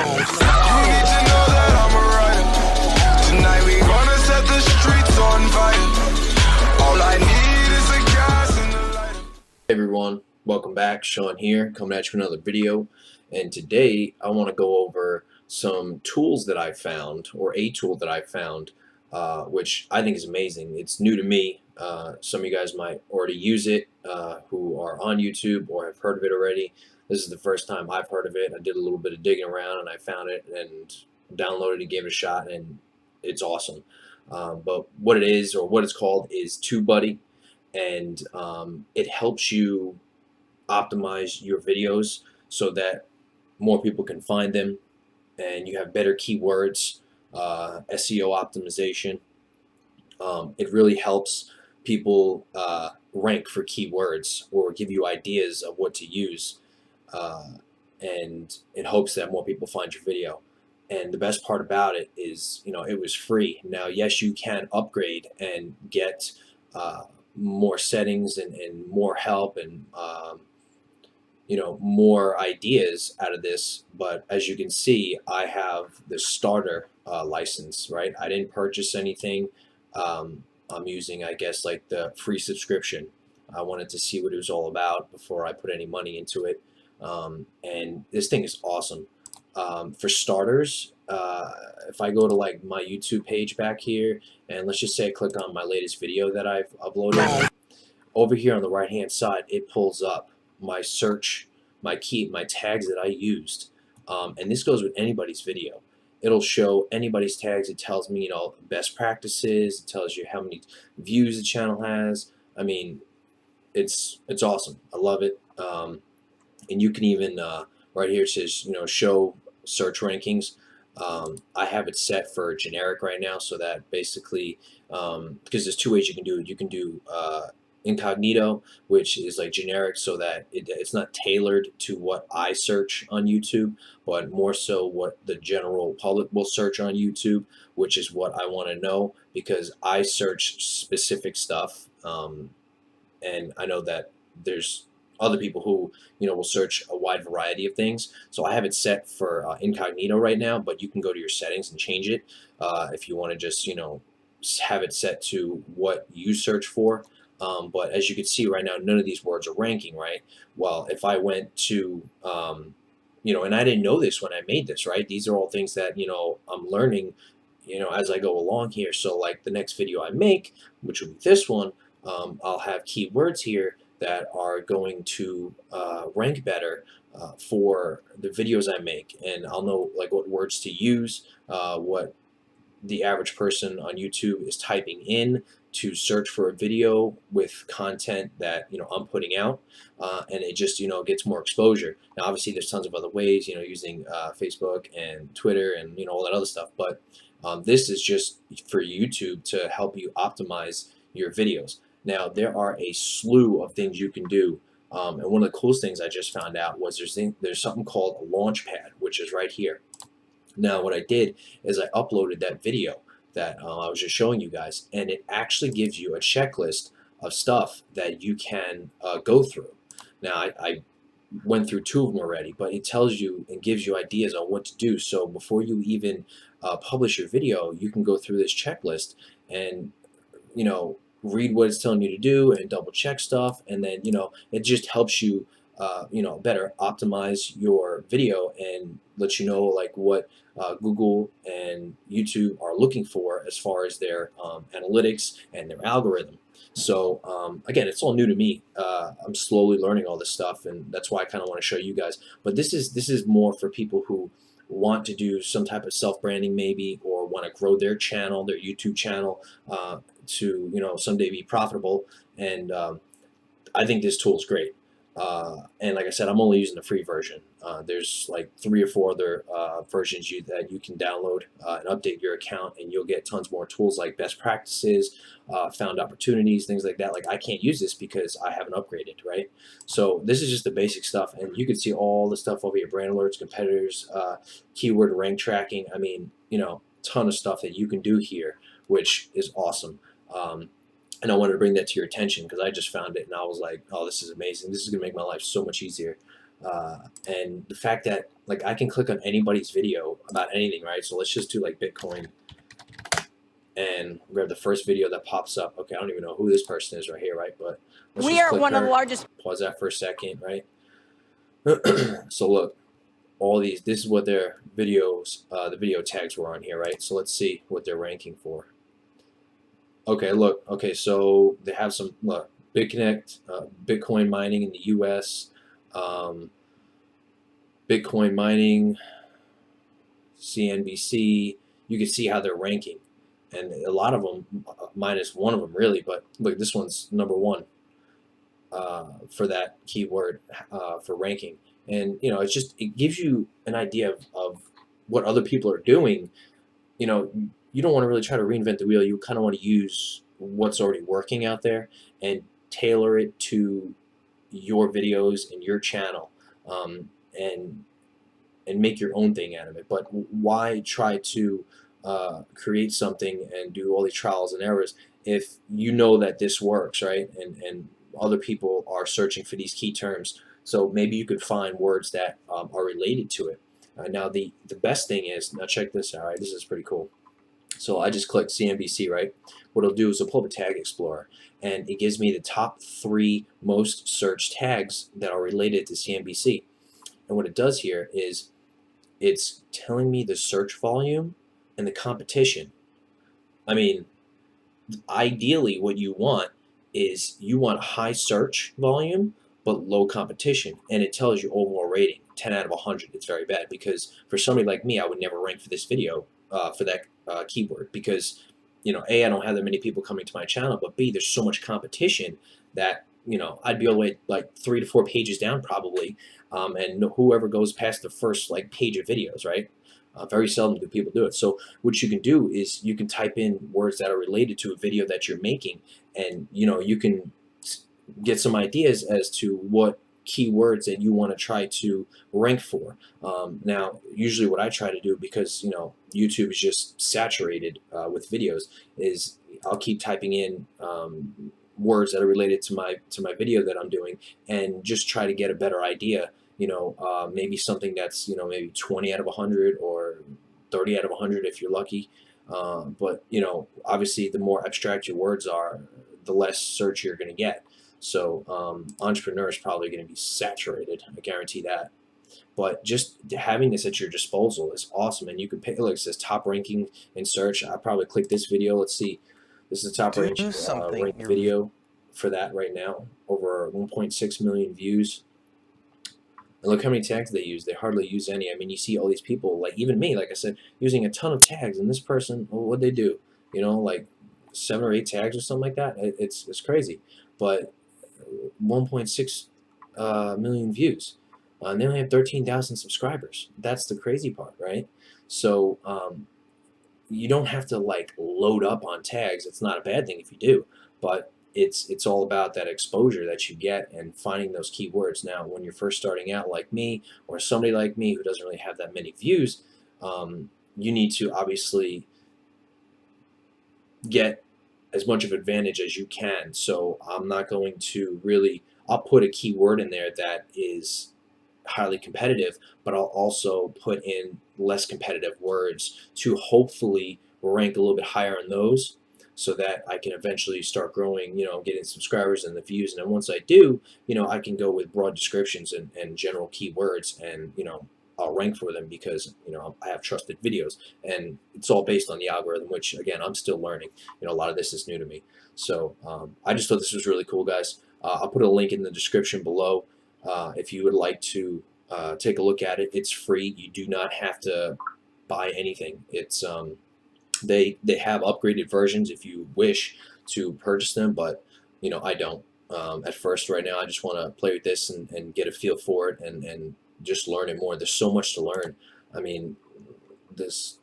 need to know that I'm a rider. Tonight we gonna set the streets on fire. All I need is a gas and a lighter. Hey everyone, welcome back. Sean here, coming at you with another video. And today I want to go over some tools that I found, or a tool that I found, which I think is amazing. It's new to me. Some of you guys might already use it, who are on YouTube or have heard of it already. This is the first time I've heard of it. I did a little bit of digging around and I found it and downloaded it, gave it a shot, and it's awesome. But what it is, or what it's called, is TubeBuddy, and it helps you optimize your videos so that more people can find them and you have better keywords, SEO optimization. It really helps people rank for keywords or give you ideas of what to use, and it hopes that more people find your video. And the best part about it is, it was free. Now, yes, you can upgrade and get more settings and more help and more ideas out of this, but as you can see, I have the starter license, right? I didn't purchase anything. I'm using, I guess, like the free subscription. I wanted to see what it was all about before I put any money into it, and this thing is awesome. For starters, if I go to like my YouTube page back here, and let's just say I click on my latest video that I've uploaded, over here on the right hand side it pulls up my search, my tags that I used, and this goes with anybody's video. It'll show anybody's tags. It tells me, best practices. It tells you how many views the channel has. I mean, it's awesome. I love it. And you can even right here it says, show search rankings. I have it set for generic right now, so that basically, because there's two ways you can do it. You can do incognito, which is like generic, so that it's not tailored to what I search on YouTube, but more so what the general public will search on YouTube, which is what I want to know, because I search specific stuff, and I know that there's other people who will search a wide variety of things. So I have it set for incognito right now, but you can go to your settings and change it if you want to just have it set to what you search for. But as you can see right now, none of these words are ranking, right? Well, if I went to, and I didn't know this when I made this, right? These are all things that, I'm learning, as I go along here. So like the next video I make, which will be this one, I'll have keywords here that are going to rank better for the videos I make. And I'll know like what words to use, what the average person on YouTube is typing in to search for a video with content that I'm putting out, and it just gets more exposure. Now obviously there's tons of other ways, using Facebook and Twitter and all that other stuff, but this is just for YouTube to help you optimize your videos. Now there are a slew of things you can do, and one of the coolest things I just found out was there's something called a Launchpad, which is right here. Now what I did is I uploaded that video that I was just showing you guys, and it actually gives you a checklist of stuff that you can go through. Now I went through two of them already, but it tells you and gives you ideas on what to do. So before you even publish your video, you can go through this checklist and read what it's telling you to do and double check stuff, and then it just helps you better optimize your video and let you know like what Google and YouTube are looking for as far as their analytics and their algorithm. So again, it's all new to me. I'm slowly learning all this stuff, and that's why I kind of want to show you guys. But this is more for people who want to do some type of self-branding maybe, or want to grow their channel, their YouTube channel, to someday be profitable. And I think this tool is great. And like I said, I'm only using the free version. There's like 3 or 4 other versions that you can download and update your account, and you'll get tons more tools like best practices, found opportunities, things like that. Like I can't use this because I haven't upgraded, right? So this is just the basic stuff, and you can see all the stuff over here: brand alerts, competitors, keyword rank tracking. I mean, ton of stuff that you can do here, which is awesome. And I wanted to bring that to your attention because I just found it and I was like, oh, this is amazing. This is going to make my life so much easier. And the fact that like I can click on anybody's video about anything, right? So let's just do like Bitcoin and grab the first video that pops up. Okay, I don't even know who this person is right here, right? But let's We just are click one of the her, largest. pause that for a second, right? So look, all these, this is what their videos, the video tags were on here, right? So let's see what they're ranking for. Okay, look, okay, so they have some, look, BitConnect, Bitcoin mining in the US, um, Bitcoin mining, CNBC. You can see how they're ranking. And a lot of them, minus one of them really, but look, this one's number one for that keyword for ranking. And, you know, it's just, it gives you an idea of what other people are doing. You know, you don't want to really try to reinvent the wheel. You kind of want to use what's already working out there and tailor it to your videos and your channel, um, and and make your own thing out of it. But why try to create something and do all these trials and errors if you know that this works, right? And other people are searching for these key terms. So maybe you could find words that are related to it. Now the best thing is, now check this out, right? This is pretty cool. So I just click CNBC, right? What it'll do is it'll pull up a tag explorer and it gives me the top 3 most searched tags that are related to CNBC. And what it does here is it's telling me the search volume and the competition. I mean, ideally what you want is you want high search volume but low competition, and it tells you overall rating 10 out of 100. It's very bad because for somebody like me, I would never rank for this video for that keyword because, you know, A, I don't have that many people coming to my channel, but B, there's so much competition that, you know, I'd be all the way like 3 to 4 pages down probably, and whoever goes past the first like page of videos, right? Very seldom do people do it. So what you can do is you can type in words that are related to a video that you're making, and you know you can get some ideas as to what keywords that you want to try to rank for. Now, usually what I try to do, because you know YouTube is just saturated with videos, is I'll keep typing in words that are related to my video that I'm doing, and just try to get a better idea. You know, maybe something that's, you know, maybe 20 out of 100 or 30 out of 100 if you're lucky. But you know, obviously, the more abstract your words are, the less search you're going to get. So entrepreneur is probably going to be saturated. I guarantee that. But just having this at your disposal is awesome, and you can pick. Look, it says top ranking in search. I probably click this video. Let's see. This is the top ranked video for that right now. Over 1.6 million views. And look how many tags they use. They hardly use any. I mean, you see all these people, like even me, like I said, using a ton of tags, and this person, well, what'd they do? You know, like 7 or 8 tags or something like that. It's crazy. But 1.6 million views. And they only have 13,000 subscribers. That's the crazy part, right? So you don't have to like load up on tags. It's not a bad thing if you do, but it's all about that exposure that you get and finding those keywords. Now, when you're first starting out, like me or somebody like me who doesn't really have that many views, you need to obviously get as much of advantage as you can. So I'm not going to really, I'll put a keyword in there that is highly competitive, but I'll also put in less competitive words to hopefully rank a little bit higher in those, so that I can eventually start growing, you know, getting subscribers and the views. And then once I do, you know, I can go with broad descriptions and general keywords, and, you know, I'll rank for them because, you know, I have trusted videos, and it's all based on the algorithm, which again, I'm still learning. You know, a lot of this is new to me. So I just thought this was really cool, guys. I'll put a link in the description below if you would like to take a look at it. It's free. You do not have to buy anything. It's they have upgraded versions if you wish to purchase them, but you know, I don't. At first, right now, I just want to play with this and get a feel for it and just learn it more. There's so much to learn. I mean, it's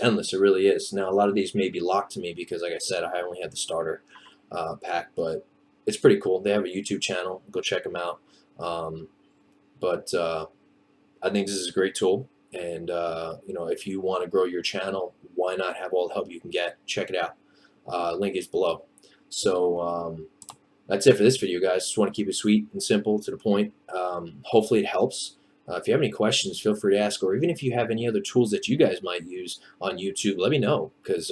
endless. It really is. Now, a lot of these may be locked to me because, like I said, I only had the starter pack, but it's pretty cool. They have a YouTube channel. Go check them out. But I think this is a great tool. And you know, if you want to grow your channel, why not have all the help you can get? Check it out. Link is below. So that's it for this video, guys. Just want to keep it sweet and simple, to the point. Hopefully it helps. If you have any questions, feel free to ask, or even if you have any other tools that you guys might use on YouTube, let me know, because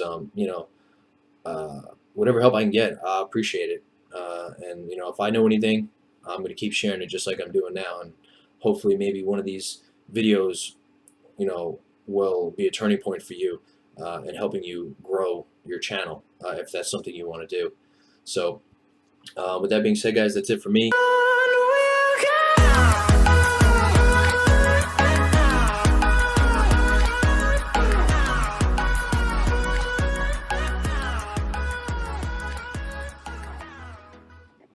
whatever help I can get, I appreciate it. And if I know anything, I'm going to keep sharing it, just like I'm doing now, and hopefully maybe one of these videos, will be a turning point for you, and helping you grow your channel, if that's something you want to do. So with that being said, guys, that's it for me.